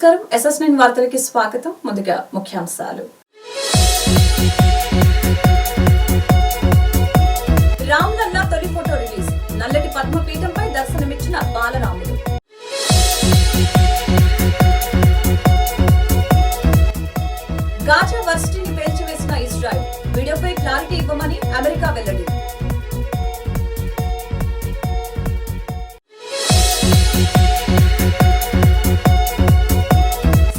నమస్కారం SS9 వార్తలకి స్వాగతం. ముందుగా ముఖ్యాంశాలు. రామ్ లల్లా తొలి ఫోటో రిలీజ్. నల్లటి పద్మపీఠంపై దర్శనమిచ్చిన బాలరాముడు. గాజా వర్సిటీని పేల్చివేసిన ఇజ్రాయెల్. వీడియోపై క్లారిటీ ఇవ్వమని అమెరికా వెల్లడి.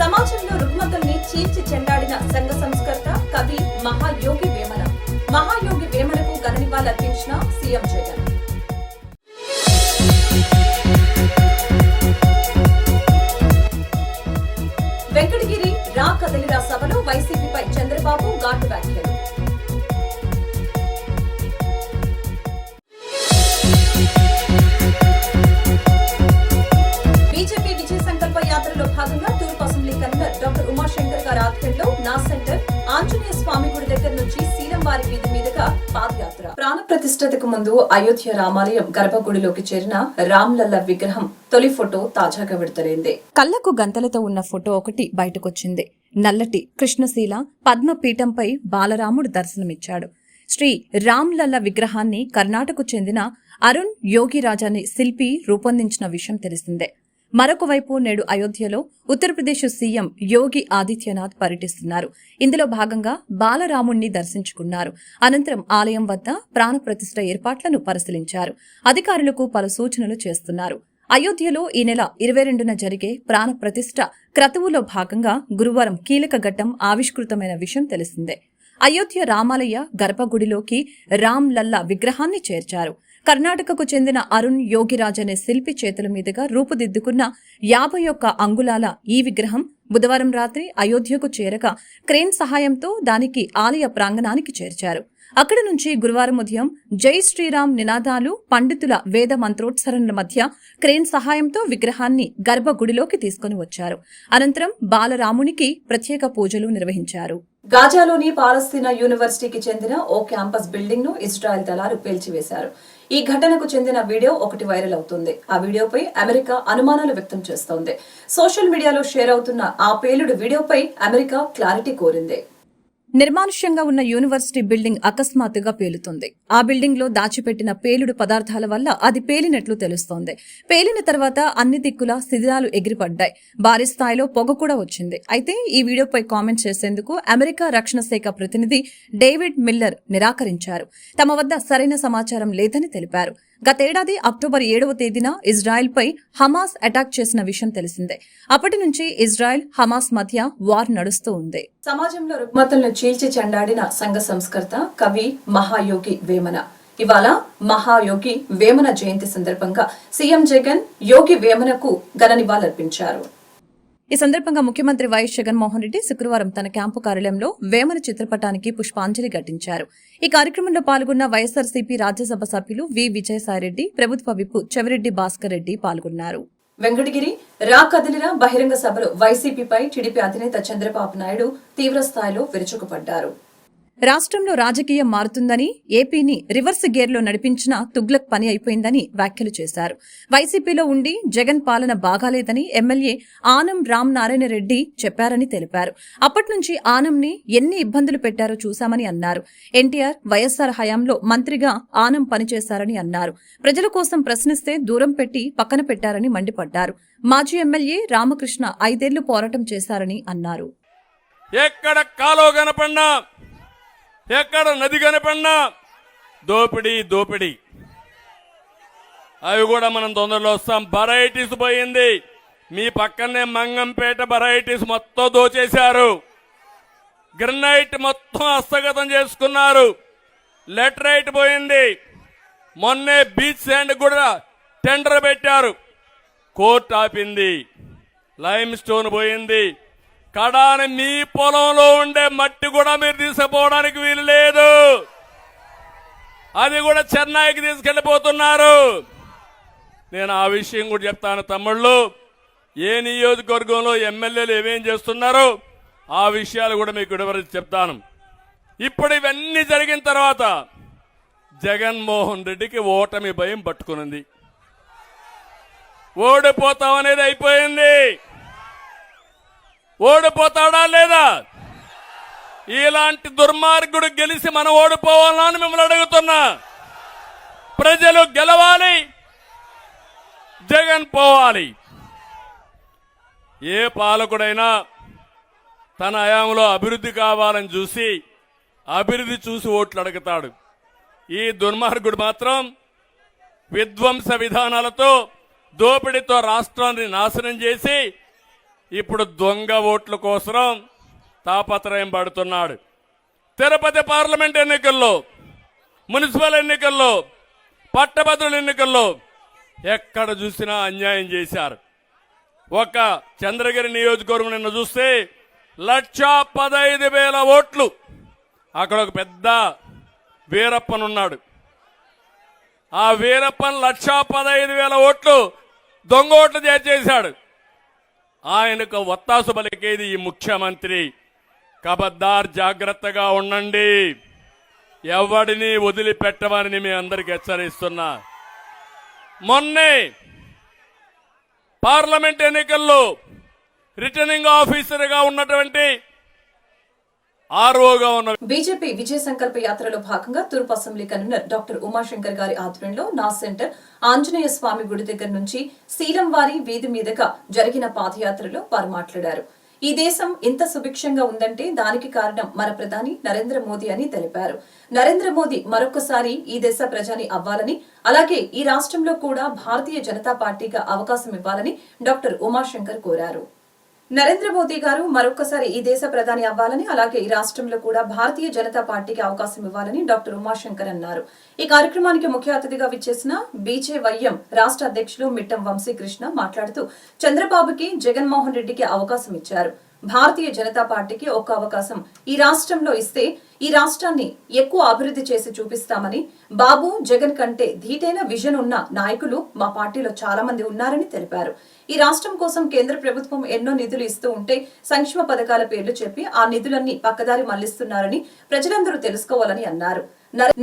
సమాజంలో రుగ్మతల్ని చీల్చి చెండాడిన సంఘ సంస్కర్త, కవి మహాయోగి వేమన. మహాయోగి వేమనకు ఘన నివాళులర్పించిన సీఎం జగన్. వెంకటగిరి రా కదలిరా సభలో వైసీపీపై చంద్రబాబు ఘాటు వ్యాఖ్యలు. బీజేపీ విజయ సంకల్ప యాత్రలో భాగంగా తూర్పు అసెంబ్లీ కన్వీనర్ డాక్టర్ ఉమాశంకర్ గారి ఆధ్వర్యంలో నా సెంటర్ ఆంజనేయ స్వామి గుడి దగ్గర నుంచి శీలంవారి వీధి మీదుగా పాదయాత్ర. ప్రాణ ప్రతిష్ఠతకు ముందు అయోధ్య రామాలయం గర్భగుడిలోకి చేరిన రామ్ లల్లా విగ్రహం తొలి ఫోటో తాజాగా విడుదలైంది. కళ్లకు గంతలతో ఉన్న ఫోటో ఒకటి బయటకొచ్చింది. నల్లటి కృష్ణశీల పద్మపీఠంపై బాలరాముడు దర్శనమిచ్చాడు. శ్రీ రామ్ లల్లా విగ్రహాన్ని కర్ణాటకకు చెందిన అరుణ్ యోగిరాజ్ అనే శిల్పి రూపొందించిన విషయం తెలిసిందే. మరొక వైపు నేడు అయోధ్యలో ఉత్తరప్రదేశ్ సీఎం యోగి ఆదిత్యనాథ్ పర్యటిస్తున్నారు. ఇందులో భాగంగా బాలరాముణ్ణి దర్శించుకున్నారు. అనంతరం ఆలయం వద్ద ప్రాణ ప్రతిష్ఠ ఏర్పాట్లను పరిశీలించారు. అధికారులకు పలు సూచనలు చేస్తున్నారు. అయోధ్యలో ఈ నెల 22న జరిగే ప్రాణ ప్రతిష్ఠ క్రతువులో భాగంగా గురువారం కీలక ఘట్టం ఆవిష్కృతమైన విషయం తెలిసిందే. అయోధ్య రామాలయ గర్భగుడిలోకి రామ్ లల్లా విగ్రహాన్ని చేర్చారు. కర్ణాటకకు చెందిన అరుణ్ యోగిరాజ్ అనే శిల్పి చేతుల మీదుగా రూపుదిద్దుకున్న 51 అంగుళాల ఈ విగ్రహం బుధవారం రాత్రి అయోధ్యకు చేరగా క్రేన్ సహాయంతో దానికి ఆలయ ప్రాంగణానికి చేర్చారు. అక్కడి నుంచి గురువారం ఉదయం జై శ్రీరామ్ నినాదాలు, పండితుల వేద మంత్రోత్సరణల మధ్య క్రేన్ సహాయంతో విగ్రహాన్ని గర్భగుడిలోకి తీసుకుని వచ్చారు. అనంతరం బాలరామునికి ప్రత్యేక పూజలు నిర్వహించారు. గాజాలోని పాలస్తీనా యూనివర్సిటీకి చెందిన ఓ క్యాంపస్ బిల్డింగ్ ను ఇజ్రాయెల్ దళాలు పేల్చివేశారు. ఈ ఘటనకు చెందిన వీడియో ఒకటి వైరల్ అవుతుంది. ఆ వీడియోపై అమెరికా అనుమానాలు వ్యక్తం చేస్తోంది. సోషల్ మీడియాలో షేర్ అవుతున్న ఆ పేలుడు వీడియోపై అమెరికా క్లారిటీ కోరింది. నిర్మానుష్యంగా ఉన్న యూనివర్సిటీ బిల్డింగ్ అకస్మాత్తుగా పేలుతుంది. ఆ బిల్డింగ్ లో దాచిపెట్టిన పేలుడు పదార్థాల వల్ల అది పేలినట్లు తెలుస్తోంది. పేలిన తర్వాత అన్ని దిక్కులా శిథిలాలు ఎగిరిపడ్డాయి. భారీ స్థాయిలో పొగ కూడా వచ్చింది. అయితే ఈ వీడియోపై కామెంట్ చేసేందుకు అమెరికా రక్షణ శాఖ ప్రతినిధి డేవిడ్ మిల్లర్ నిరాకరించారు. తమ వద్ద సరైన సమాచారం లేదని తెలిపారు. గతేడాది అక్టోబర్ 7వ తేదీన ఇజ్రాయెల్ పై హమాస్ అటాక్ చేసిన విషయం తెలిసిందే. అప్పటి నుంచి ఇజ్రాయెల్ హమాస్ మధ్య వార్ నడుస్తూ ఉంది. సమాజంలో రుగ్మతలను చీల్చి చెండాడిన సంఘ సంస్కర్త, కవి మహాయోగి వేమన. ఇవాళ మహాయోగి వేమన జయంతి సందర్భంగా సీఎం జగన్ యోగి వేమనకు ఘన నివాళులర్పించారు. ఈ సందర్భంగా ముఖ్యమంత్రి వైఎస్ జగన్మోహన్ రెడ్డి శుక్రవారం తన క్యాంపు కార్యాలయంలో వేమన చిత్రపటానికి పుష్పాంజలి ఘటించారు. ఈ కార్యక్రమంలో పాల్గొన్న వైఎస్సార్సీపీ రాజ్యసభ సభ్యులు వి విజయసాయిరెడ్డి, ప్రభుత్వ విప్ చెవిరెడ్డి భాస్కర్ రెడ్డి పాల్గొన్నారు. వెంకటగిరి రా కదిలిరా బహిరంగ సభలో వైసీపీపై టీడీపీ అధినేత చంద్రబాబు నాయుడు తీవ్రస్థాయిలో విరుచుకుపడ్డారు. రాష్ట్రంలో రాజకీయం మారుతుందని, ఏపీని రివర్స్ గేర్లో నడిపించిన తుగ్లక్ పని అయిపోయిందని వ్యాఖ్యలు చేశారు. వైసీపీలో ఉండి జగన్ పాలన బాగాలేదని ఎమ్మెల్యే ఆనం రామ్ నారాయణ రెడ్డి చెప్పారని తెలిపారు. అప్పటి నుంచి ఆనంని ఎన్ని ఇబ్బందులు పెట్టారో చూశామని అన్నారు. ఎన్టీఆర్, వైఎస్సార్ హయాంలో మంత్రిగా ఆనం పనిచేశారని అన్నారు. ప్రజల కోసం ప్రశ్నిస్తే దూరం పెట్టి పక్కన పెట్టారని మండిపడ్డారు. మాజీ ఎమ్మెల్యే రామకృష్ణ 5 ఏళ్లు పోరాటం చేశారని అన్నారు. ఎక్కడ కాలో కనపడినా, ఎక్కడ నది కనపడినా దోపిడీ అవి కూడా మనం తొందరలో వస్తాం. వెరైటీస్ పోయింది. మీ పక్కనే మంగంపేట వెరైటీస్ మొత్తం దోచేశారు. గ్రనైట్ మొత్తం హస్తగతం చేసుకున్నారు. లెటరైట్ పోయింది. మొన్నే బీచ్ శాండ్ కూడా టెండర్ పెట్టారు, కోర్టు ఆపింది. లైమ్ స్టోన్ పోయింది. కడాని మీ పొలంలో ఉండే మట్టి కూడా మీరు తీసుకుపోవడానికి వీలు లేదు. అది కూడా చెన్నైకి తీసుకెళ్లిపోతున్నారు. నేను ఆ విషయం కూడా చెప్తాను తమ్ముళ్ళు. ఏ నియోజకవర్గంలో ఎమ్మెల్యేలు ఏమేం చేస్తున్నారో ఆ విషయాలు కూడా మీకు వివరించి చెప్తాను. ఇప్పుడు ఇవన్నీ జరిగిన తర్వాత జగన్మోహన్ రెడ్డికి ఓటమి భయం పట్టుకునింది. ఓడిపోతామనేది అయిపోయింది. ఓడిపోతాడా లేదా? ఇలాంటి దుర్మార్గుడు గెలిచి మనం ఓడిపోవాలా అని మిమ్మల్ని అడుగుతున్నా. ప్రజలు గెలవాలి, జగన్ పోవాలి. ఏ పాలకుడైనా తన హయాంలో అభివృద్ధి కావాలని అభివృద్ధి చూసి ఓట్లు అడుగుతాడు. ఈ దుర్మార్గుడు మాత్రం విధ్వంస విధానాలతో దోపిడీతో రాష్ట్రాన్ని నాశనం చేసి ఇప్పుడు దొంగ ఓట్ల కోసం తాపత్రయం పడుతున్నాడు. తిరుపతి పార్లమెంట్ ఎన్నికల్లో, మున్సిపల్ ఎన్నికల్లో, పట్టభద్రుల ఎన్నికల్లో ఎక్కడ చూసినా అన్యాయం చేశారు. ఒక చంద్రగిరి నియోజకవర్గం నిన్న చూస్తే 1,15,000 ఓట్లు. అక్కడ ఒక పెద్ద వీరప్పనున్నాడు. ఆ వీరప్పన్ 1,15,000 ఓట్లు దొంగ ఓట్లు చేశాడు. ఆయనకు ఒత్తాసు పలికేది ఈ ముఖ్యమంత్రి. కబద్దార్, జాగ్రత్తగా ఉండండి, ఎవడిని వదిలిపెట్టమని మీ అందరికి హెచ్చరిస్తున్నా. మొన్నే పార్లమెంట్ ఎన్నికల్లో రిటర్నింగ్ ఆఫీసర్గా ఉన్నటువంటి ఆర్ఓగా ఉన్న బీజేపీ విజయ సంకల్ప యాత్రలో భాగంగా తూర్పు అసెంబ్లీ కన్వీనర్ డాక్టర్ ఉమాశంకర్ గారి ఆధ్వర్యంలో నాస్ సెంటర్ ఆంజనేయ స్వామి గుడి దగ్గర నుంచి శీలంవారి వీధి మీదుగా జరిగిన పాదయాత్రలో వారు మాట్లాడారు. ఈ దేశం ఇంత సుభిక్షంగా ఉందంటే దానికి కారణం మన ప్రధాని నరేంద్ర మోదీ అని తెలిపారు. నరేంద్ర మోదీ మరొకసారి ఈ దేశ ప్రజని అవ్వాలని, అలాగే ఈ రాష్ట్రంలో కూడా భారతీయ జనతా పార్టీగా అవకాశం ఇవ్వాలని డాక్టర్ ఉమాశంకర్ కోరారు. నరేంద్ర మోదీ గారు మరొకసారి ఈ దేశ ప్రధాని అవ్వాలని, అలాగే ఈ రాష్ట్రంలో కూడా భారతీయ జనతా పార్టీకి అవకాశం ఇవ్వాలని డాక్టర్ ఉమాశంకర్ అన్నారు. ఈ కార్యక్రమానికి ముఖ్య అతిథిగా విచ్చేసిన బీజేవైఎం రాష్ట్ర అధ్యక్షులు మిట్టం వంశీకృష్ణ మాట్లాడుతూ చంద్రబాబుకి, జగన్మోహన్ రెడ్డికి అవకాశం ఇచ్చారు. భారతీయ జనతా పార్టీకి ఒక్క అవకాశం ఈ రాష్ట్రంలో ఇస్తే ఈ రాష్ట్రాన్ని ఎక్కువ అభివృద్ధి చేసి చూపిస్తామని, బాబు, జగన్ కంటే ధీటైన విజన్ ఉన్న నాయకులు మా పార్టీలో చాలా మంది ఉన్నారని తెలిపారు. ఈ రాష్ట్రం కోసం కేంద్ర ప్రభుత్వం ఎన్నో నిధులు ఇస్తూ ఉంటే సంక్షేమ పథకాల పేర్లు చెప్పి ఆ నిధులన్నీ పక్కదారి మళ్లిస్తున్నారని ప్రజలందరూ తెలుసుకోవాలని అన్నారు.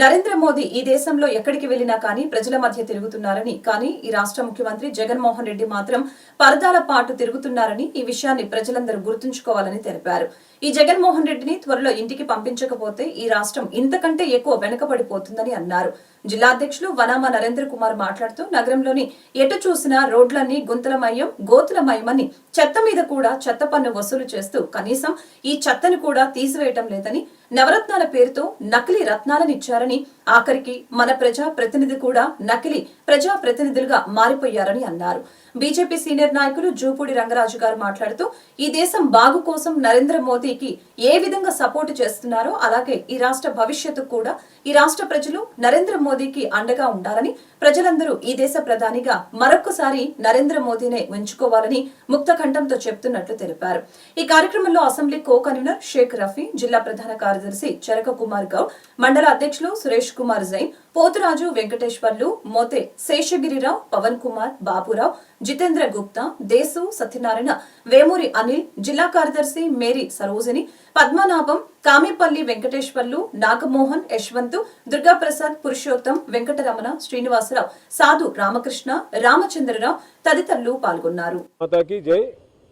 నరేంద్ర మోదీ ఈ దేశంలో ఎక్కడికి వెళ్లినా కానీ ప్రజల మధ్య తిరుగుతున్నారని, కానీ ఈ రాష్ట్ర ముఖ్యమంత్రి జగన్మోహన్ రెడ్డి మాత్రం పరదాల పాటు తిరుగుతున్నారని, ఈ విషయాన్ని ప్రజలందరూ గుర్తుంచుకోవాలని తెలిపారు. ఈ జగన్మోహన్ రెడ్డిని త్వరలో ఇంటికి పంపించకపోతే ఈ రాష్ట్రం ఇంతకంటే ఎక్కువ వెనుకబడిపోతుందని అన్నారు. జిల్లా అధ్యక్షులు వనామా నరేంద్ర కుమార్ మాట్లాడుతూ నగరంలోని ఎటు చూసినా రోడ్లన్నీ గుంతలమయం, గోతులమయమని, చెత్త మీద కూడా చెత్త పన్ను వసూలు చేస్తూ కనీసం ఈ చెత్తను కూడా తీసివేయటం లేదని, నవరత్నాల పేరుతో నకిలీ రత్నాలను ఇచ్చారని, ఆఖరికి మన ప్రజా ప్రతినిధి కూడా నకిలీ ప్రజా ప్రతినిధులుగా మారిపోయారని అన్నారు. బీజేపీ సీనియర్ నాయకులు జూపూడి రంగరాజు గారు మాట్లాడుతూ ఈ దేశం బాగు కోసం నరేంద్ర మోదీకి ఏ విధంగా సపోర్టు చేస్తున్నారో అలాగే ఈ రాష్ట్ర భవిష్యత్తు కూడా ఈ రాష్ట్ర ప్రజలు నరేంద్ర మోదీకి అండగా ఉండాలని, ప్రజలందరూ ఈ దేశ ప్రధానిగా మరొకసారి నరేంద్ర మోదీనే ఉంచుకోవాలని ముక్తకంఠంతో చెప్తున్నట్లు తెలిపారు. ఈ కార్యక్రమంలో assembly co convener Shaik Rafi, జిల్లా ప్రధాన కార్యదర్శి చరక కుమార్ గౌడ్, మండల అధ్యక్షులు సురేష్ కుమార్ జైన్, పోతురాజు వెంకటేశ్వర్లు, మోతే శేషగిరిరావు, పవన్ కుమార్, బాబురావు, జితేంద్ర గుప్తా, దేశు సత్యనారాయణ, వేమూరి అనిల్, జిల్లా కార్యదర్శి మేరీ సరోజిని, పద్మనాభం, కామేపల్లి వెంకటేశ్వర్లు, నాగమోహన్, యశ్వంత్, దుర్గాప్రసాద్, పురుషోత్తం, వెంకటరమణ, శ్రీనివాసరావు, సాధు రామకృష్ణ, రామచంద్రరావు తదితరులు పాల్గొన్నారు.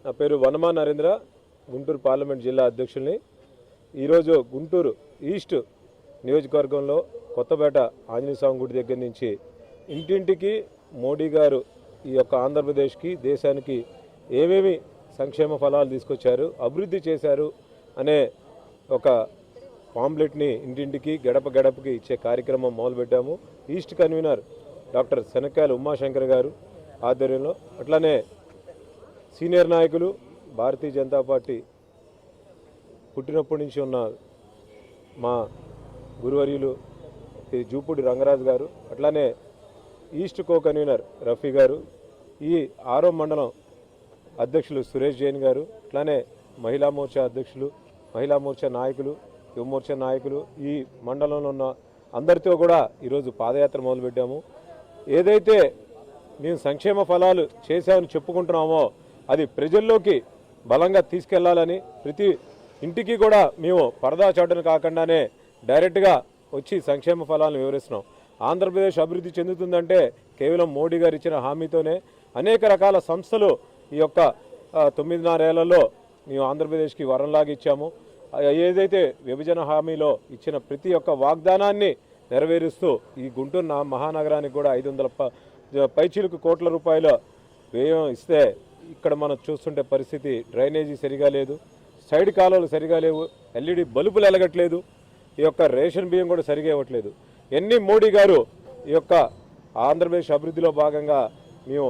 నా పేరు వనమా నరేంద్ర, గుంటూరు పార్లమెంట్ జిల్లా అధ్యక్షుల్ని. ఈరోజు గుంటూరు ఈస్ట్ నియోజకవర్గంలో కొత్తపేట ఆంజనేయ స్వామి గుడి దగ్గర నుంచి ఇంటింటికి మోడీ గారు ఈ యొక్క ఆంధ్రప్రదేశ్కి, దేశానికి ఏమేమి సంక్షేమ ఫలాలు తీసుకొచ్చారు, అభివృద్ధి చేశారు అనే ఒక పాంప్లెట్ని ఇంటింటికి, గడప గడపకి ఇచ్చే కార్యక్రమం మొదలుపెట్టాము. ఈస్ట్ కన్వీనర్ డాక్టర్ శనక్కాయల ఉమాశంకర్ గారు ఆధ్వర్యంలో, అట్లానే సీనియర్ నాయకులు భారతీయ జనతా పార్టీ పుట్టినప్పటి నుంచి ఉన్న మా గురువర్యులు జూపూడి రంగరాజు గారు, అట్లానే ఈస్ట్ కో కన్వీనర్ రఫీ గారు, ఈ 6వ మండలం అధ్యక్షులు సురేష్ జైన్ గారు, అట్లానే మహిళా మోర్చా అధ్యక్షులు, మహిళా మోర్చా నాయకులు, యువ మోర్చా నాయకులు, ఈ మండలంలో ఉన్న అందరితో కూడా ఈరోజు పాదయాత్ర మొదలుపెట్టాము. ఏదైతే మేము సంక్షేమ ఫలాలు చేశామని చెప్పుకుంటున్నామో అది ప్రజల్లోకి బలంగా తీసుకెళ్లాలని, ప్రతి ఇంటికి కూడా మేము పరదా చాటును కాకుండానే డైరెక్ట్గా వచ్చి సంక్షేమ ఫలాలను వివరిస్తున్నాం. ఆంధ్రప్రదేశ్ అభివృద్ధి చెందుతుందంటే కేవలం మోడీ గారు ఇచ్చిన హామీతోనే. అనేక రకాల సంస్థలు ఈ యొక్క 9.5 ఏళ్లలో మేము ఆంధ్రప్రదేశ్కి వరంలాగా ఇచ్చాము. ఏదైతే విభజన హామీలో ఇచ్చిన ప్రతి ఒక్క వాగ్దానాన్ని నెరవేరుస్తూ ఈ గుంటూరు మహానగరానికి కూడా 500 పైచీలకు కోట్ల రూపాయల వ్యయం ఇస్తే ఇక్కడ మనం చూస్తుంటే పరిస్థితి డ్రైనేజీ సరిగా లేదు, సైడ్ కాలువలు సరిగా లేవు, ఎల్ఈడి బల్బులు ఎలగట్లేదు, ఈ యొక్క రేషన్ బియ్యం కూడా సరిగా ఇవ్వట్లేదు. మోడీ గారు ఈ యొక్క ఆంధ్రప్రదేశ్ అభివృద్ధిలో భాగంగా మేము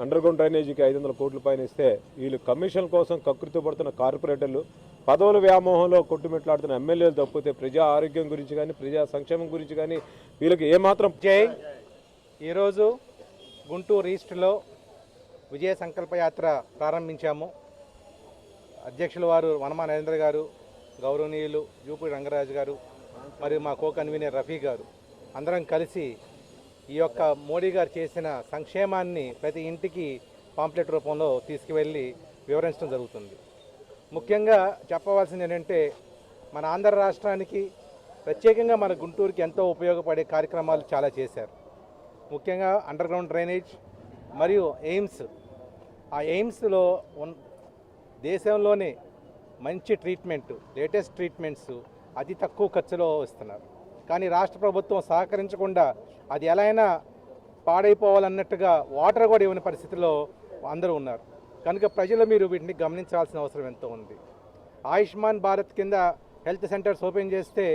అండర్గ్రౌండ్ డ్రైనేజీకి 500 కోట్ల పైన ఇస్తే వీళ్ళు కమిషన్ కోసం కకృతి పడుతున్న కార్పొరేటర్లు, పదవుల వ్యామోహంలో కొట్టుమిట్లాడుతున్న ఎమ్మెల్యేలు తప్పితే ప్రజా ఆరోగ్యం గురించి కానీ ప్రజా సంక్షేమం గురించి కానీ వీళ్ళకి ఏమాత్రం. ఈరోజు గుంటూరు ఈస్ట్లో విజయ సంకల్ప యాత్ర ప్రారంభించాము. అధ్యక్షుల వారు వనమా నరేంద్ర గారు, గౌరవనీయులు యూపీ రంగరాజు గారు మరియు మా కో కన్వీనర్ రఫీ గారు అందరం కలిసి ఈ యొక్క మోడీ గారు చేసిన సంక్షేమాన్ని ప్రతి ఇంటికి పాంప్లెట్ రూపంలో తీసుకువెళ్ళి వివరించడం జరుగుతుంది. ముఖ్యంగా చెప్పవలసింది ఏంటంటే మన ఆంధ్ర రాష్ట్రానికి ప్రత్యేకంగా మన గుంటూరుకి ఎంతో ఉపయోగపడే కార్యక్రమాలు చాలా చేశారు. ముఖ్యంగా అండర్గ్రౌండ్ డ్రైనేజ్ మరియు ఎయిమ్స్. ఆ ఎయిమ్స్లో దేశంలోనే మంచి ట్రీట్మెంట్, లేటెస్ట్ ట్రీట్మెంట్స్ అతి తక్కువ ఖర్చులో ఇస్తున్నారు. కానీ రాష్ట్ర ప్రభుత్వం సహకరించకుండా అది ఎలా అయినా పాడైపోవాలన్నట్టుగా వాటర్ కూడా ఇవ్వని పరిస్థితిలో అందరూ ఉన్నారు. కనుక ప్రజలు మీరు వీటిని గమనించాల్సిన అవసరం ఎంతో ఉంది. ఆయుష్మాన్ భారత్ కింద హెల్త్ సెంటర్స్ ఓపెన్ చేస్తే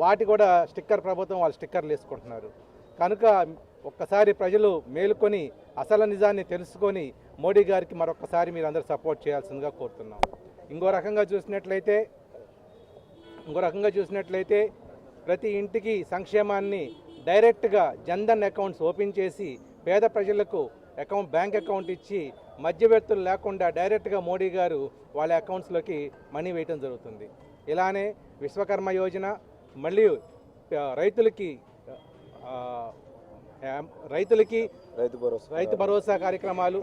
వాటి కూడా స్టిక్కర్ ప్రభుత్వం వాళ్ళు స్టిక్కర్లు వేసుకుంటున్నారు. కనుక ఒక్కసారి ప్రజలు మేలుకొని అసలు నిజాన్ని తెలుసుకొని మోడీ గారికి మరొకసారి మీరు అందరూ సపోర్ట్ చేయాల్సిందిగా కోరుతున్నాం. ఇంకో రకంగా చూసినట్లయితే ప్రతి ఇంటికి సంక్షేమాన్ని డైరెక్ట్గా జన్ధన్ అకౌంట్స్ ఓపెన్ చేసి పేద ప్రజలకు బ్యాంక్ అకౌంట్ ఇచ్చి మధ్యవర్తులు లేకుండా డైరెక్ట్గా మోడీ గారు వాళ్ళ అకౌంట్స్లోకి మనీ వేయటం జరుగుతుంది. ఇలానే విశ్వకర్మ యోజన, మళ్ళీ రైతు భరోసా కార్యక్రమాలు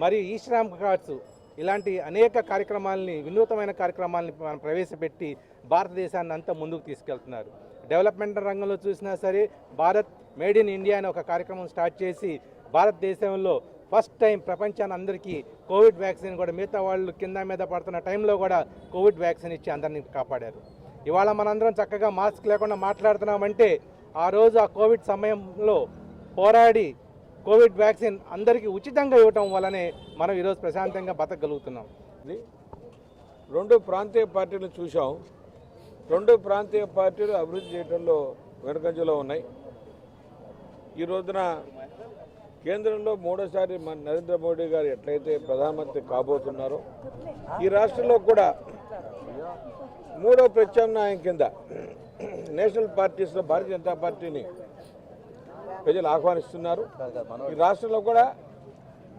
మరియు ఈ శ్రామ్ కార్డ్స్ ఇలాంటి అనేక కార్యక్రమాలని, వినూతమైన కార్యక్రమాలని మనం ప్రవేశపెట్టి భారతదేశాన్ని అంతా ముందుకు తీసుకెళ్తున్నారు. డెవలప్మెంట్ రంగంలో చూసినా సరే భారత్ మేడ్ ఇన్ ఇండియా అనే ఒక కార్యక్రమం స్టార్ట్ చేసి భారతదేశంలో ఫస్ట్ టైం ప్రపంచాన్ని అందరికీ కోవిడ్ వ్యాక్సిన్ కూడా, మిగతా వాళ్ళు కింద మీద పడుతున్న టైంలో కూడా కోవిడ్ వ్యాక్సిన్ ఇచ్చి అందరినీ కాపాడారు. ఇవాళ మనందరం చక్కగా మాస్క్ లేకుండా మాట్లాడుతున్నామంటే ఆ రోజు ఆ కోవిడ్ సమయంలో పోరాడి కోవిడ్ వ్యాక్సిన్ అందరికీ ఉచితంగా ఇవ్వటం వల్లనే మనం ఈరోజు ప్రశాంతంగా బతకగలుగుతున్నాం. రెండు ప్రాంతీయ పార్టీలు చూసాం. రెండు ప్రాంతీయ పార్టీలు అభివృద్ధి చేయడంలో వెనుకంజలో ఉన్నాయి. ఈ రోజున కేంద్రంలో మూడోసారి మన నరేంద్ర మోడీ గారు ఎట్లయితే ప్రధానమంత్రి కాబోతున్నారో ఈ రాష్ట్రంలో కూడా మూడో ప్రత్యామ్నాయం కింద నేషనల్ పార్టీస్లో భారతీయ జనతా పార్టీని ప్రజలు ఆహ్వానిస్తున్నారు. ఈ రాష్ట్రంలో కూడా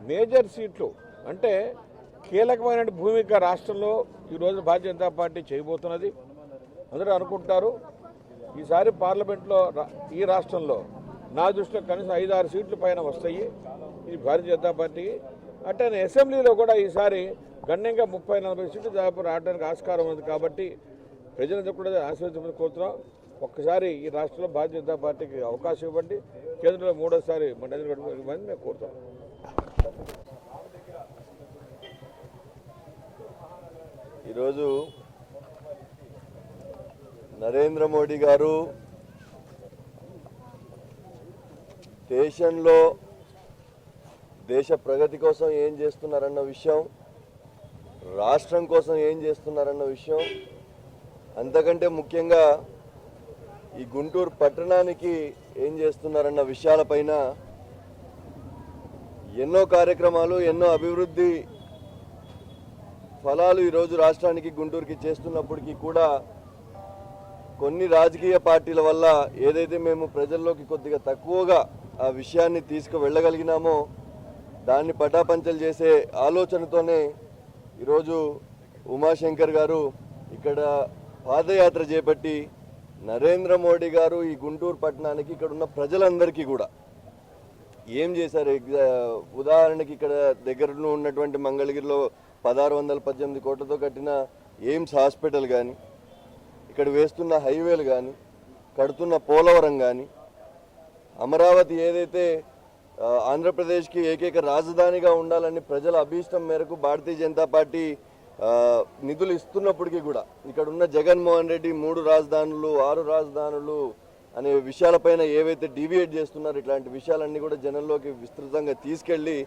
మేజర్ సీట్లు అంటే కీలకమైన భూమిక రాష్ట్రంలో ఈరోజు భారతీయ జనతా పార్టీ చేయబోతున్నది. అందరూ అనుకుంటారు ఈసారి పార్లమెంట్లో ఈ రాష్ట్రంలో నా దృష్టిలో కనీసం 5-6 సీట్ల పైన వస్తాయి ఈ భారతీయ జనతా పార్టీకి. అట్లనే అసెంబ్లీలో కూడా ఈసారి గణ్యంగా 30-40 సీట్లు దాదాపు రావడానికి ఆస్కారం ఉంది. కాబట్టి ప్రజలందరూ కూడా ఆశీర్వదించమని కోరుతున్నాం. ఒక్కసారి ఈ రాష్ట్రంలో భారతీయ జనతా పార్టీకి అవకాశం ఇవ్వండి. కేంద్రంలో మూడోసారి నరేంద్ర మోడీ మేము కోరుతాం. ఈరోజు నరేంద్ర మోడీ గారు దేశంలో దేశ ప్రగతి కోసం ఏం చేస్తున్నారన్న విషయం, రాష్ట్రం కోసం ఏం చేస్తున్నారన్న విషయం, అంతకంటే ముఖ్యంగా ఈ గుంటూరు పట్టణానికి ఏం చేస్తున్నారన్న విషయాలపైన ఎన్నో కార్యక్రమాలు, ఎన్నో అభివృద్ధి ఫలాలు ఈరోజు రాష్ట్రానికి గుంటూరుకి చేస్తున్నప్పటికీ కూడా కొన్ని రాజకీయ పార్టీల వల్ల ఏదైతే మేము ప్రజల్లోకి కొద్దిగా తక్కువగా ఆ విషయాన్ని తీసుకువెళ్ళగలిగినామో దాన్ని పటాపంచలు చేసే ఆలోచనతోనే ఈరోజు ఉమాశంకర్ గారు ఇక్కడ పాదయాత్ర చేపట్టి నరేంద్ర మోడీ గారు ఈ గుంటూరు పట్టణానికి ఇక్కడ ఉన్న ప్రజలందరికీ కూడా ఏం చేశారు. ఉదాహరణకి ఇక్కడ దగ్గరలో ఉన్నటువంటి మంగళగిరిలో 1618 కోట్లతో కట్టిన ఎయిమ్స్ హాస్పిటల్ కానీ, ఇక్కడ వేస్తున్న హైవేలు కానీ, కడుతున్న పోలవరం కానీ, అమరావతి ఏదైతే ఆంధ్రప్రదేశ్కి ఏకైక రాజధానిగా ఉండాలని ప్రజల అభీష్టం మేరకు భారతీయ జనతా పార్టీ నిధులు ఇస్తున్నప్పటికీ కూడా ఇక్కడ ఉన్న జగన్మోహన్ రెడ్డి 3 రాజధానులు 6 రాజధానులు అనే విషయాలపైన ఏవైతే డీవియేట్ చేస్తున్నారో ఇట్లాంటి విషయాలన్నీ కూడా జనంలోకి విస్తృతంగా తీసుకెళ్లి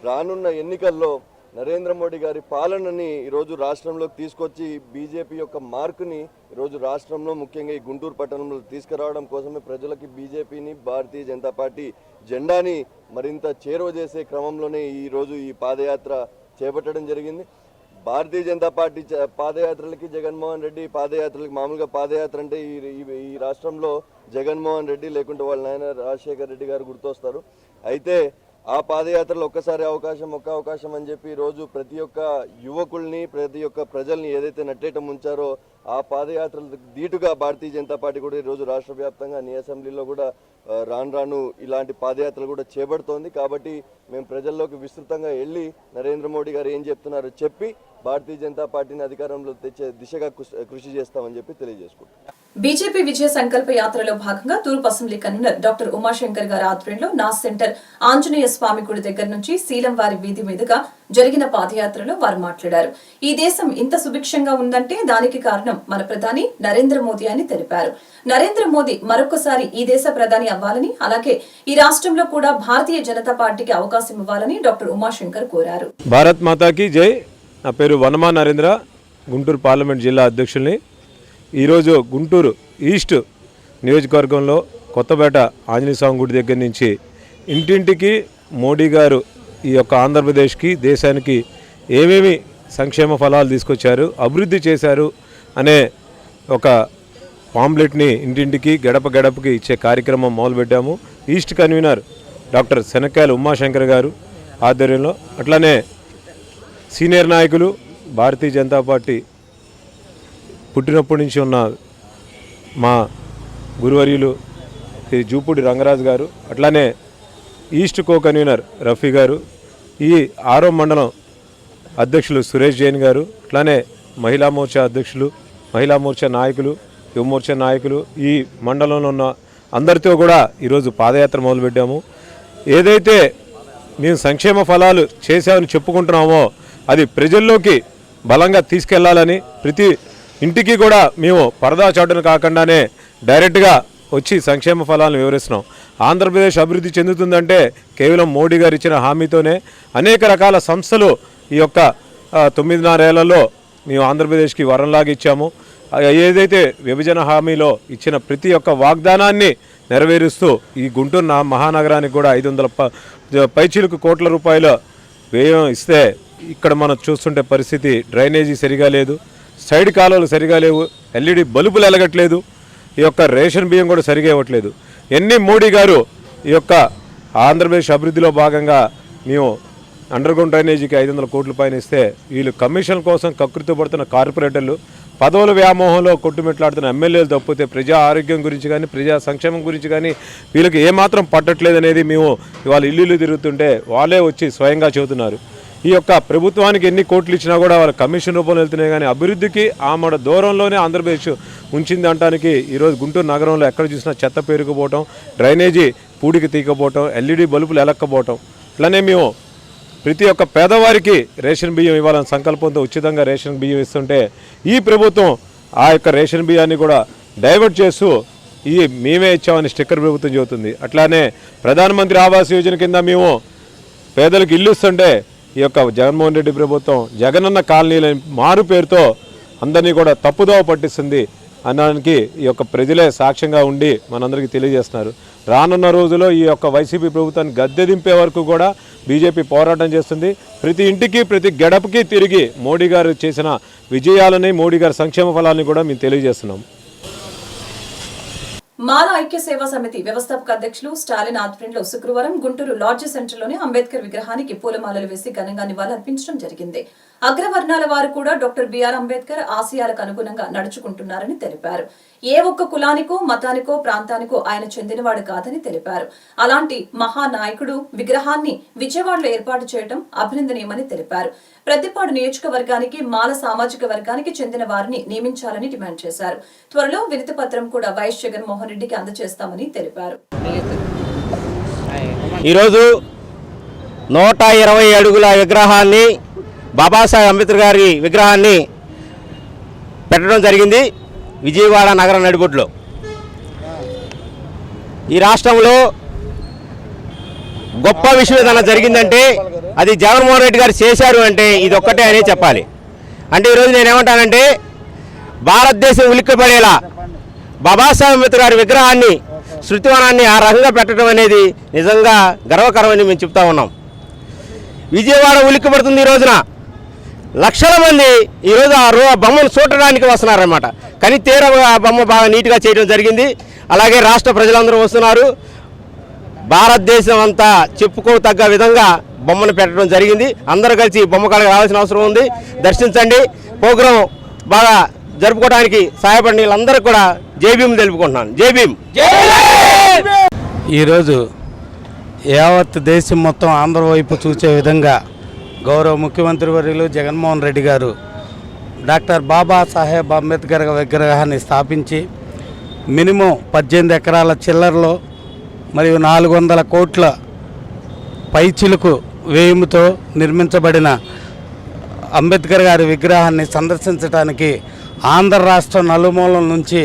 రానున్న ఎన్నికల్లో నరేంద్ర మోడీ గారి పాలనని ఈరోజు రాష్ట్రంలోకి తీసుకొచ్చి బీజేపీ యొక్క మార్కుని ఈరోజు రాష్ట్రంలో ముఖ్యంగా ఈ గుంటూరు పట్టణంలో తీసుకురావడం కోసమే ప్రజలకి బీజేపీని భారతీయ జనతా పార్టీ జెండాని మరింత చేరువ చేసే క్రమంలోనే ఈరోజు ఈ పాదయాత్ర చేపట్టడం జరిగింది. భారతీయ జనతా పార్టీ పాదయాత్రలకి జగన్మోహన్ రెడ్డి పాదయాత్రలకి మామూలుగా పాదయాత్ర అంటే ఈ రాష్ట్రంలో జగన్మోహన్ రెడ్డి లేకుంటే వాళ్ళ నాయన రాజశేఖర్ రెడ్డి గారు గుర్తొస్తారు. అయితే ఆ పాదయాత్రలో ఒక్క అవకాశం అని చెప్పి ఈరోజు ప్రతి ఒక్క యువకుల్ని ప్రతి ఒక్క ప్రజల్ని ఏదైతే నట్టేట ముంచారో ఆ పాదయాత్రలు ధీటుగా భారతీయ జనతా పార్టీ కూడా ఈరోజు రాష్ట్ర వ్యాప్తంగా అన్ని అసెంబ్లీలో కూడా రాను ఇలాంటి పాదయాత్రలు కూడా చేపడుతోంది. కాబట్టి మేము ప్రజల్లోకి విస్తృతంగా వెళ్ళి నరేంద్ర మోడీ గారు ఏం చెప్తున్నారో చెప్పి భారతీయ జనతా పార్టీని అధికారంలో తెచ్చే దిశగా కృషి చేస్తామని చెప్పి తెలియజేసుకుంటాం. బీజేపీ విజయ సంకల్ప యాత్రలో భాగంగా తూర్పు అసెంబ్లీ కన్వీనర్ డాక్టర్ ఉమాశంకర్ గారి ఆధ్వర్యంలో నాస్ సెంటర్ ఆంజనేయ స్వామి గుడి దగ్గర నుంచి శీలంవారి వీధి మీదుగా జరిగిన పాదయాత్రలో వారు మాట్లాడారు. ఈ దేశం ఇంత సుభిక్షంగా ఉందంటే దానికి కారణం మన ప్రధాని నరేంద్ర మోదీ అని తెలిపారు. నరేంద్ర మోదీ మరొకసారి ఈ దేశ ప్రధాని అవ్వాలని, అలాగే ఈ రాష్ట్రంలో కూడా భారతీయ జనతా పార్టీకి అవకాశం ఇవ్వాలని డాక్టర్ ఉమాశంకర్ కోరారు. భారత్ మాతాకి జై. నా పేరు వనమా నరేంద్ర, గుంటూరు పార్లమెంట్ జిల్లా అధ్యక్షుల్ని. ఈరోజు గుంటూరు ఈస్ట్ నియోజకవర్గంలో కొత్తపేట ఆంజనేయ స్వామి గుడి దగ్గర నుంచి ఇంటింటికి మోడీ గారు ఈ యొక్క ఆంధ్రప్రదేశ్కి దేశానికి ఏమేమి సంక్షేమ ఫలాలు తీసుకొచ్చారు, అభివృద్ధి చేశారు అనే ఒక పాంప్లెట్ని ఇంటింటికి గడపకి ఇచ్చే కార్యక్రమం మొదలుపెట్టాము. ఈస్ట్ కన్వీనర్ డాక్టర్ శనక్కాయల ఉమాశంకర్ గారు ఆధ్వర్యంలో, అట్లానే సీనియర్ నాయకులు భారతీయ జనతా పార్టీ పుట్టినప్పటి నుంచి ఉన్న మా గురువర్యులు శ్రీ జూపూడి రంగరాజు గారు, అట్లానే ఈస్ట్ కో కన్వీనర్ రఫీ గారు, ఈ 6వ మండలం అధ్యక్షులు సురేష్ జైన్ గారు, అట్లానే మహిళా మోర్చా అధ్యక్షులు, మహిళా మోర్చా నాయకులు, యువ మోర్చా నాయకులు, ఈ మండలంలో ఉన్న అందరితో కూడా ఈరోజు పాదయాత్ర మొదలుపెట్టాము. ఏదైతే మేము సంక్షేమ ఫలాలు చేశామని చెప్పుకుంటున్నామో అది ప్రజల్లోకి బలంగా తీసుకెళ్లాలని, ప్రతి ఇంటికి కూడా మేము పరదా చాటును కాకుండానే డైరెక్ట్గా వచ్చి సంక్షేమ ఫలాలను వివరిస్తున్నాం. ఆంధ్రప్రదేశ్ అభివృద్ధి చెందుతుందంటే కేవలం మోడీ గారు ఇచ్చిన హామీతోనే. అనేక రకాల సంస్థలు ఈ యొక్క 9.5 ఏళ్లలో మేము ఆంధ్రప్రదేశ్కి వరంలాగా ఇచ్చాము. ఏదైతే విభజన హామీలో ఇచ్చిన ప్రతి ఒక్క వాగ్దానాన్ని నెరవేరుస్తూ ఈ గుంటూరు మహానగరానికి కూడా 500 పైచీలకు కోట్ల రూపాయల వ్యయం ఇస్తే ఇక్కడ మనం చూస్తుంటే పరిస్థితి డ్రైనేజీ సరిగా లేదు, సైడ్ కాలువలు సరిగా లేవు, ఎల్ఈడి బల్బులు ఎలగట్లేదు, ఈ యొక్క రేషన్ బియ్యం కూడా సరిగా ఇవ్వట్లేదు. ఎన్ని మోడీ గారు ఈ యొక్క ఆంధ్రప్రదేశ్ అభివృద్ధిలో భాగంగా మేము అండర్గ్రౌండ్ డ్రైనేజీకి 500 కోట్ల పైన ఇస్తే వీళ్ళు కమిషన్ కోసం కకృతి పడుతున్న కార్పొరేటర్లు, పదవుల వ్యామోహంలో కొట్టుమిట్లాడుతున్న ఎమ్మెల్యేలు తప్పితే ప్రజా ఆరోగ్యం గురించి కానీ ప్రజా సంక్షేమం గురించి కానీ వీళ్ళకి ఏమాత్రం పట్టట్లేదు అనేది మేము ఇవాళ ఇల్లు తిరుగుతుంటే వాళ్ళే వచ్చి స్వయంగా చెబుతున్నారు. ఈ యొక్క ప్రభుత్వానికి ఎన్ని కోట్లు ఇచ్చినా కూడా వాళ్ళ కమిషన్ రూపంలో వెళ్తున్నాయి, కానీ అభివృద్ధికి ఆమడ దూరంలోనే ఆంధ్రప్రదేశ్ ఉంచింది అంటానికి ఈరోజు గుంటూరు నగరంలో ఎక్కడ చూసినా చెత్త పేరుకుపోవటం, డ్రైనేజీ పూడికి తీకపోవటం, ఎల్ఈడి బల్బులు ఎలక్కపోవటం. ఇట్లానే మేము ప్రతి ఒక్క పేదవారికి రేషన్ బియ్యం ఇవ్వాలని సంకల్పంతో ఉచితంగా రేషన్ బియ్యం ఇస్తుంటే ఈ ప్రభుత్వం ఆ యొక్క రేషన్ బియ్యాన్ని కూడా డైవర్ట్ చేస్తూ మేమే ఇచ్చామని స్టిక్కర్ ప్రభుత్వం చెబుతుంది. అట్లానే ప్రధానమంత్రి ఆవాస్ యోజన కింద మేము పేదలకు ఇల్లు ఇస్తుంటే ఈ యొక్క జగన్మోహన్ రెడ్డి ప్రభుత్వం జగనన్న కాలనీలని మారు పేరుతో అందరినీ కూడా తప్పుదోవ పట్టిస్తుంది అనడానికి ఈ యొక్క ప్రజలే సాక్ష్యంగా ఉండి మనందరికీ తెలియజేస్తున్నారు. రానున్న రోజుల్లో ఈ యొక్క వైసీపీ ప్రభుత్వాన్ని గద్దె దింపే వరకు కూడా బీజేపీ పోరాటం చేస్తుంది. ప్రతి ఇంటికి ప్రతి గడపకి తిరిగి మోడీ గారు చేసిన విజయాలని, మోడీ గారి సంక్షేమ ఫలాన్ని కూడా మేము తెలియజేస్తున్నాం. మాల ఐక్య సేవా సమితి వ్యవస్థాపక అధ్యక్షులు స్టాలిన్ ఆధ్వర్యంలో శుక్రవారం గుంటూరు లాడ్జ్ సెంటర్లోని అంబేద్కర్ విగ్రహానికి పూలమాలలు వేసి ఘనంగా నివాళులర్పించడం జరిగింది. అగ్రవర్ణాల వారు కూడా డాక్టర్ బిఆర్ అంబేద్కర్ ఆశయాలకు అనుగుణంగా నడుచుకుంటున్నారని తెలిపారు. ఏ ఒక్క కులానికో మతానికో ప్రాంతానికో ఆయన చెందినవాడు కాదని తెలిపారు. అలాంటి మహానాయకుడు విగ్రహాన్ని విజయవాడలో ఏర్పాటు చేయడం అభినందనీయమని తెలిపారు. ప్రతిపాడు నియోజకవర్గానికి మాల సామాజిక వర్గానికి చెందిన వారిని నియమించాలని డిమాండ్ చేశారు. త్వరలో వినతి పత్రం కూడా వైఎస్ జగన్మోహన్ రెడ్డికి అందజేస్తామని తెలిపారు. ఈరోజు 120 అడుగుల విగ్రహాన్ని బాబాసాహెబ్ అంబేద్కర్ గారి విగ్రహాన్ని పెట్టడం జరిగింది విజయవాడ నగర నడిబొడ్డులో. ఈ రాష్ట్రంలో గొప్ప విషయం ఏదైనా జరిగిందంటే అది జగన్మోహన్ రెడ్డి గారు చేశారు అంటే ఇది ఒక్కటే అనే చెప్పాలి. అంటే ఈరోజు నేనేమంటానంటే భారతదేశం ఉలిక్కిపడేలా బాబాసాహెబ్ అంబేద్కర్ గారి విగ్రహాన్ని శృతివనాన్ని ఆ రకంగా పెట్టడం అనేది నిజంగా గర్వకరమని మేము చెప్తా ఉన్నాం. విజయవాడ ఉలిక్కిపడుతుంది. ఈ రోజున లక్షల మంది ఈరోజు ఆ బొమ్మను చూడడానికి వస్తున్నారన్నమాట. కానీ తీరా ఆ బొమ్మ బాగా నీట్గా చేయడం జరిగింది. అలాగే రాష్ట్ర ప్రజలందరూ వస్తున్నారు. భారతదేశం అంతా చెప్పుకోతగ్గ విధంగా బొమ్మను పెట్టడం జరిగింది. అందరూ కలిసి బొమ్మ కాడకు రావాల్సిన అవసరం ఉంది. దర్శించండి. ప్రోగ్రాం బాగా జరుపుకోవడానికి సహాయపడిన వీళ్ళందరూ కూడా జై భీమ్ తెలుపుకుంటున్నాను. జై భీమ్. ఈరోజు యావత్ దేశం మొత్తం ఆంధ్ర వైపు చూసే విధంగా గౌరవ ముఖ్యమంత్రి వర్యులు జగన్మోహన్ రెడ్డి గారు డాక్టర్ బాబాసాహెబ్ అంబేద్కర్ విగ్రహాన్ని స్థాపించి మినిమం 18 ఎకరాల చిల్లరలో మరియు 400 కోట్ల పైచిలుకు వ్యయంతో నిర్మించబడిన అంబేద్కర్ గారి విగ్రహాన్ని సందర్శించడానికి ఆంధ్ర రాష్ట్ర నలుమూలల నుంచి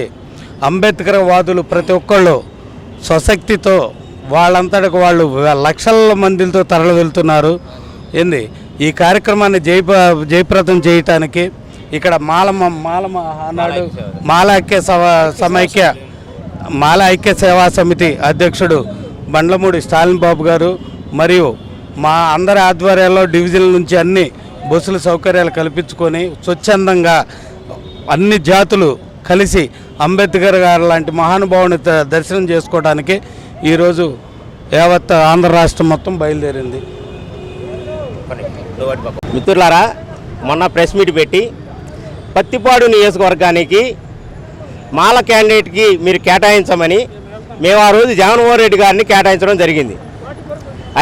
అంబేద్కర్ వాదులు ప్రతి ఒక్కళ్ళు స్వశక్తితో వాళ్ళంతటికి వాళ్ళు లక్షల మందితో తరలి వెళ్తున్నారు. ఈ కార్యక్రమాన్ని జయప్రదం చేయటానికి ఇక్కడ మాల ఐక్య సేవా సమితి అధ్యక్షుడు బండ్లమూడి స్టాలిన్ బాబు గారు మరియు మా అందరి ఆధ్వర్యాల్లో డివిజన్ల నుంచి అన్ని బస్సుల సౌకర్యాలు కల్పించుకొని స్వచ్ఛందంగా అన్ని జాతులు కలిసి అంబేద్కర్ గారు లాంటి మహానుభావుని దర్శనం చేసుకోవడానికి ఈరోజు యావత్ ఆంధ్ర రాష్ట్రం మొత్తం బయలుదేరింది. మిత్రులారా, మొన్న ప్రెస్ మీట్ పెట్టి పత్తిపాడు నియోజకవర్గానికి మాల క్యాండిడేట్కి మీరు కేటాయించమని మేము ఆ రోజు జగన్మోహన్ రెడ్డి గారిని కేటాయించడం జరిగింది.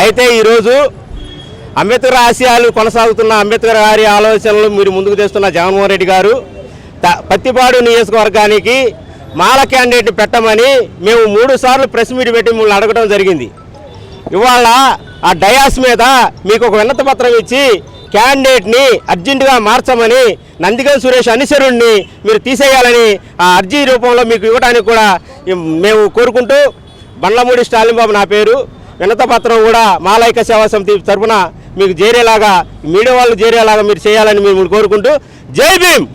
అయితే ఈరోజు అంబేద్కర్ ఆశయాలు కొనసాగుతున్న అంబేద్కర్ గారి ఆలోచనలు మీరు ముందుకు తెస్తున్న జగన్మోహన్ రెడ్డి గారు పత్తిపాడు నియోజకవర్గానికి మాల క్యాండిడేట్ పెట్టమని మేము 3 సార్లు ప్రెస్ మీట్ పెట్టి మిమ్మల్ని అడగడం జరిగింది. ఇవాళ ఆ డయాస్ మీద మీకు ఒక వినతి పత్రం ఇచ్చి క్యాండిడేట్ని అర్జెంటుగా మార్చమని నందిగం సురేష్ అనుచరుణ్ణి మీరు తీసేయాలని ఆ అర్జీ రూపంలో మీకు ఇవ్వడానికి కూడా మేము కోరుకుంటూ, బండ్లమూడి స్టాలిన్ బాబు నా పేరు, వినతి పత్రం కూడా మాలైక్య సేవా సమితి తరఫున మీకు చేరేలాగా, మీడియా వాళ్ళు చేరేలాగా మీరు చేయాలని మేము కోరుకుంటూ జై భీమ్.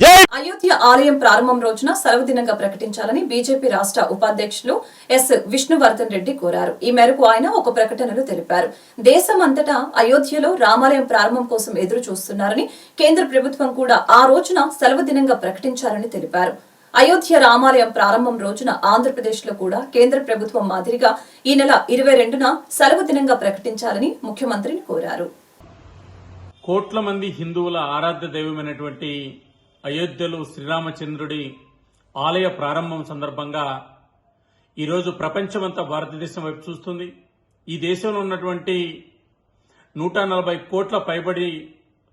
జై అయోధ్య ఆలయం ప్రారంభం రోజున సెలవు దినంగా ప్రకటించాలని బీజేపీ రాష్ట్ర ఉపాధ్యక్షులు ఎస్ విష్ణువర్ధన్ రెడ్డి కోరారు. ఈ మేరకు ఆయన ఒక ప్రకటనలో తెలిపారు. దేశమంతటా అయోధ్యలో రామాలయం ప్రారంభం కోసం ఎదురు చూస్తున్నారని, కేంద్ర ప్రభుత్వం కూడా ఆ రోజున సెలవు దినంగా ప్రకటించాలని తెలిపారు. అయోధ్య రామాలయం ప్రారంభం రోజున ఆంధ్రప్రదేశ్ లో కూడా కేంద్ర ప్రభుత్వం మాదిరిగా ఈ నెల 22న సెలవు దినంగా ప్రకటించాలని ముఖ్యమంత్రిని కోరారు. కోట్ల మంది హిందువుల ఆరాధ్య దైవమైనటువంటి అయోధ్యలో శ్రీరామచంద్రుడి ఆలయ ప్రారంభం సందర్భంగా ఈరోజు ప్రపంచమంతా భారతదేశం వైపు చూస్తుంది. ఈ దేశంలో ఉన్నటువంటి 140 కోట్ల పైబడి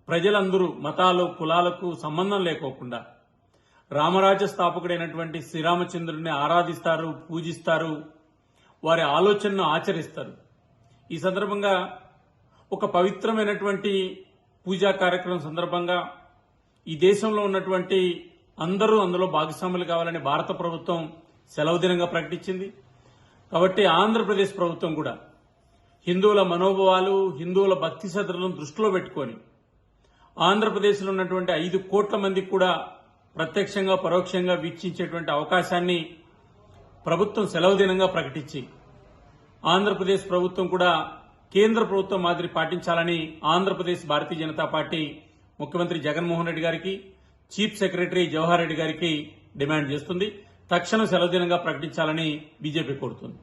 ప్రజలందరూ మతాలు కులాలకు సంబంధం లేకోకుండా రామరాజ్య స్థాపకుడైనటువంటి శ్రీరామచంద్రుడిని ఆరాధిస్తారు, పూజిస్తారు, వారి ఆలోచనను ఆచరిస్తారు. ఈ సందర్భంగా ఒక పవిత్రమైనటువంటి పూజా కార్యక్రమం సందర్భంగా ఈ దేశంలో ఉన్నటువంటి అందరూ అందులో భాగస్వాములు కావాలని భారత ప్రభుత్వం సెలవు దినంగా ప్రకటించింది. కాబట్టి ఆంధ్రప్రదేశ్ ప్రభుత్వం కూడా హిందువుల మనోభావాలు, హిందువుల భక్తి శ్రద్ధలను దృష్టిలో పెట్టుకొని ఆంధ్రప్రదేశ్లో ఉన్నటువంటి 5 కోట్ల మందికి కూడా ప్రత్యక్షంగా పరోక్షంగా వీక్షించేటువంటి అవకాశాన్ని ప్రభుత్వం సెలవు దినంగా ప్రకటించి ఆంధ్రప్రదేశ్ ప్రభుత్వం కూడా కేంద్ర ప్రభుత్వం మాదిరి పాటించాలని ఆంధ్రప్రదేశ్ భారతీయ జనతా పార్టీ ముఖ్యమంత్రి జగన్మోహన్ రెడ్డి గారికి, చీఫ్ సెక్రటరీ జవహర్ రెడ్డి గారికి డిమాండ్ చేస్తుంది. తక్షణం సెలవు దినంగా ప్రకటించాలని బీజేపీ కోరుతుంది.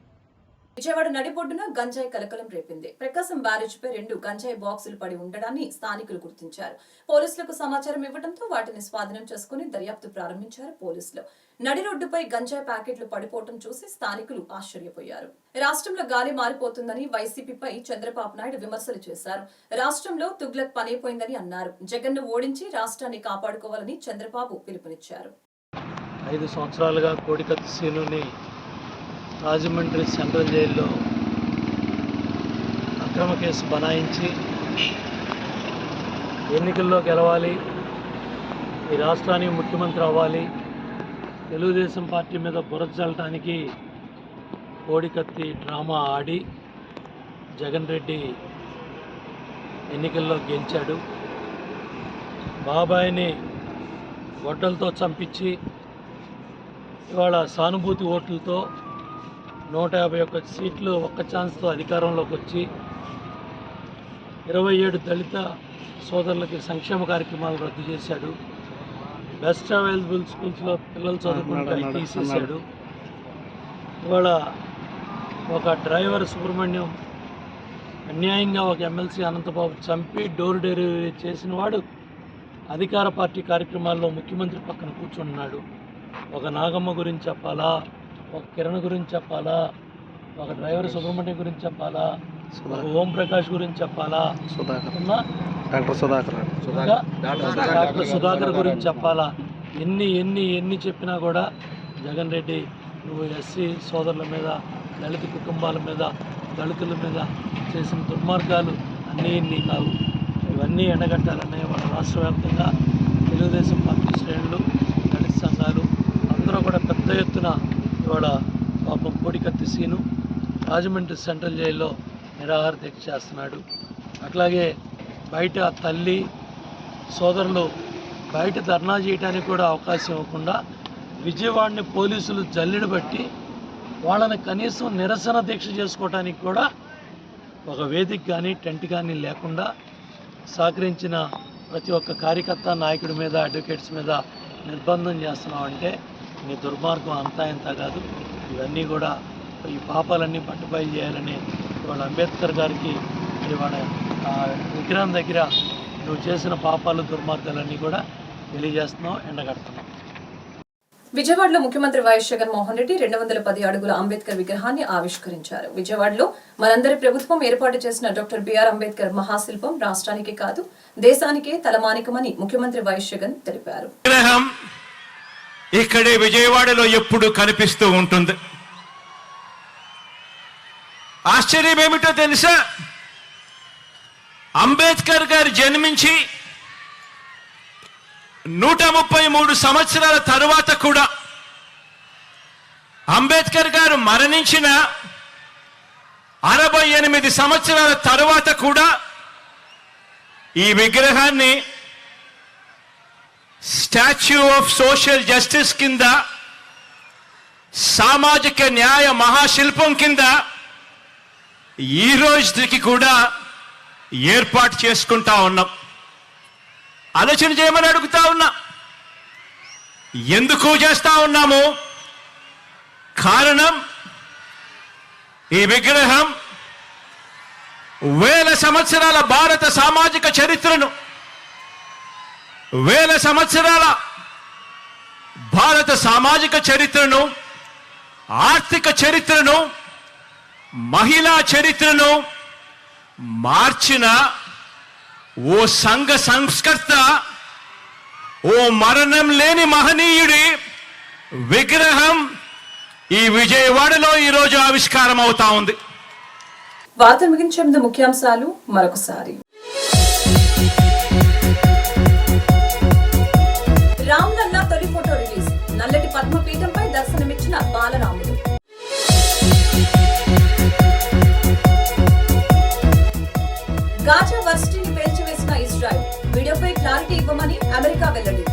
విజయవాడ నడిబొడ్డున గంజాయి కలకలం రేపింది. ప్రకాశం బ్యారేజ్ పై 2 గంజాయి బాక్సులు పడి ఉండడాన్ని స్థానికులు గుర్తించారు. పోలీసులకు సమాచారం ఇవ్వడంతో వాటిని స్వాధీనం చేసుకుని దర్యాప్తు ప్రారంభించారు పోలీసులు. నడి రోడ్డుపై గంజాయి ప్యాకెట్లు పడిపోవడం చూసి స్థానికులు ఆశ్చర్యపోయారు. రాష్ట్రంలో గాలి మారిపోతుందని వైసీపీపై చంద్రబాబు నాయుడు విమర్శలు చేశారు. రాష్ట్రంలో తుగ్లక్ పనైపోయిందని అన్నారు. జగన్ను ఓడించి రాష్ట్రాన్ని కాపాడుకోవాలని చంద్రబాబు పిలుపునిచ్చారు. 5 సంవత్సరాలుగా కోడికత్తి సీనుని రాజమండ్రి సెంట్రల్ జైల్లో అక్రమ కేసు బనాయించి ఎన్నికల్లో గెలవాలి, ఈ రాష్ట్రానికి ముఖ్యమంత్రి అవ్వాలి, తెలుగుదేశం పార్టీ మీద బురద చల్లటానికి కోడికత్తి డ్రామా ఆడి జగన్ రెడ్డి ఎన్నికల్లో గెలిచాడు. బాబాయిని గొడ్డలతో చంపించి ఇవాళ సానుభూతి ఓట్లతో 151 సీట్లు ఒక్క ఛాన్స్తో అధికారంలోకి వచ్చి 27 దళిత సోదరులకి సంక్షేమ కార్యక్రమాలు రద్దు చేశాడు. బెస్ట్ అవైలబుల్ స్కూల్స్లో పిల్లలు చదువుకుంటే తీసేశాడు. ఇవాళ ఒక డ్రైవర్ సుబ్రహ్మణ్యం అన్యాయంగా ఒక ఎమ్మెల్సీ అనంతబాబు చంపి డోర్ డెలివరీ చేసిన వాడు అధికార పార్టీ కార్యక్రమాల్లో ముఖ్యమంత్రి పక్కన కూర్చున్నాడు. ఒక నాగమ్మ గురించి చెప్పాలా, ఒక కిరణ్ గురించి చెప్పాలా, ఒక డ్రైవర్ సుబ్రహ్మణ్యం గురించి చెప్పాలా, ఒక ఓం ప్రకాష్ గురించి చెప్పాలా, డాక్టర్ సుధాకర్ గురించి చెప్పాలా. ఎన్ని చెప్పినా కూడా జగన్ రెడ్డి నువ్వు ఎస్సీ సోదరుల మీద, దళిత కుటుంబాల మీద, దళితుల మీద చేసిన దుర్మార్గాలు అన్నీ కావు. ఇవన్నీ ఎండగట్టాలనే వాళ్ళ రాష్ట్ర వ్యాప్తంగా తెలుగుదేశం పార్టీ శ్రేణులు, దళిత సంఘాలు అందరూ కూడా పెద్ద ఎత్తున ఇవాళ పాపం కోడికత్తి సీను రాజమండ్రి సెంట్రల్ జైల్లో నిరాహార దీక్ష చేస్తున్నాడు. అట్లాగే బయట తల్లి సోదరులు బయట ధర్నా చేయడానికి కూడా అవకాశం ఇవ్వకుండా విజయవాడని పోలీసులు జల్లెడ బట్టి వాళ్ళని కనీసం నిరసన దీక్ష చేసుకోవడానికి కూడా ఒక వేదిక కానీ టెంట్ కానీ లేకుండా సహకరించిన ప్రతి ఒక్క కార్యకర్త, నాయకుడి మీద, అడ్వకేట్స్ మీద నిర్బంధం చేస్తున్నామంటే నీ దుర్మార్గం అంతా ఇంత కాదు. ఇవన్నీ కూడా ఈ పాపాలన్నీ పట్టుబయలు చేయాలని వాళ్ళ అంబేద్కర్ గారికి మరి వాళ్ళ విగ్రహం దగ్గర నువ్వు చేసిన పాపాలు, దుర్మార్గాలన్నీ కూడా తెలియజేస్తున్నావు, ఎండగడుతున్నావు. విజయవాడలో ముఖ్యమంత్రి వైఎస్ జగన్మోహన్ రెడ్డి 210 అడుగుల అంబేద్కర్ విగ్రహాన్ని ఆవిష్కరించారు. విజయవాడలో మనందరి ప్రభుత్వం ఏర్పాటు చేసిన డాక్టర్ బిఆర్ అంబేద్కర్ మహాశిల్పం రాష్ట్రానికే కాదు దేశానికే తలమానికమని ముఖ్యమంత్రి వైఎస్ జగన్ తెలిపారు. విగ్రహం ఇక్కడే విజయవాడలో ఎప్పుడు కనిపిస్తూ ఉంటుంది. ఆశ్చర్యం ఏమిటో తెలుసా, అంబేద్కర్ గారు జన్మించి 133 సంవత్సరాల తరువాత కూడా, అంబేద్కర్ గారు మరణించిన 68 సంవత్సరాల తరువాత కూడా ఈ విగ్రహాన్ని స్టాచ్యూ ఆఫ్ సోషల్ జస్టిస్ కింద, సామాజిక న్యాయ మహాశిల్పం కింద ఈ రోజుకి కూడా ఏర్పాటు చేసుకుంటా ఉన్నాం. ఆలోచన చేయమని అడుగుతా ఉన్నా. ఎందుకు చేస్తా ఉన్నాము? కారణం, ఈ విగ్రహం వేల సంవత్సరాల భారత సామాజిక చరిత్రను, వేల సంవత్సరాల భారత సామాజిక చరిత్రను, ఆర్థిక చరిత్రను, మహిళా చరిత్రను మార్చిన ఓ సంఘ సంస్కర్త, ఓ మరణం లేని మహనీయుడి విగ్రహం ఈ విజయవాడలో ఈరోజు ఆవిష్కారం అవుతా ఉంది. వార్తలు ముగించే ముందు ముఖ్యాంశాలు మరొకసారి. రామ్లల్లా తొలి ఫోటో రిలీజ్. నల్లటి పద్మపీఠంపై దర్శనమిచ్చిన బాలరాముడు. గాజా వర్సిటీని పేల్చివేసిన ఇజ్రాయెల్. వీడియోపై క్లారిటీ ఇవ్వమని అమెరికా వెల్లడి.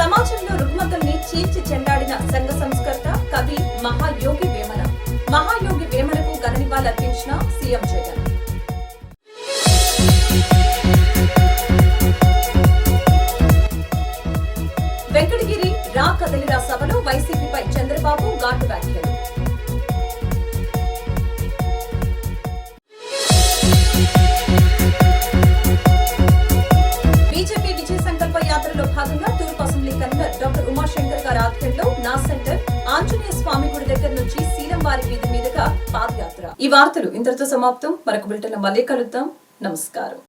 సమాజంలో రుగ్మతల్ని చీల్చి చెండాడిన సంఘ సంస్కర్త, కవి మహాయోగి వేమన. మహాయోగి వేమనకు ఘన నివాళులర్పించిన సీఎం జగన్. వెంకటగిరి రా కదలిరా సభలో వైసీపీపై చంద్రబాబు ఘాటు వ్యాఖ్యలు. బీజేపీ విజయ సంకల్ప యాత్రలో భాగంగా తూర్పు అసెంబ్లీ కన్వీనర్ డాక్టర్ ఉమాశంకర్ గారి ఆధ్వర్యంలో నా సెంటర్ ఆంజనేయ స్వామి గుడి దగ్గర నుంచి శీలంవారి వీధి మీదుగా పాదయాత్ర. ఈ వార్తలు ఇంతటితో సమాప్తం. మరొక బులెటిన్లో మళ్ళీ కలుద్దాం. నమస్కారం.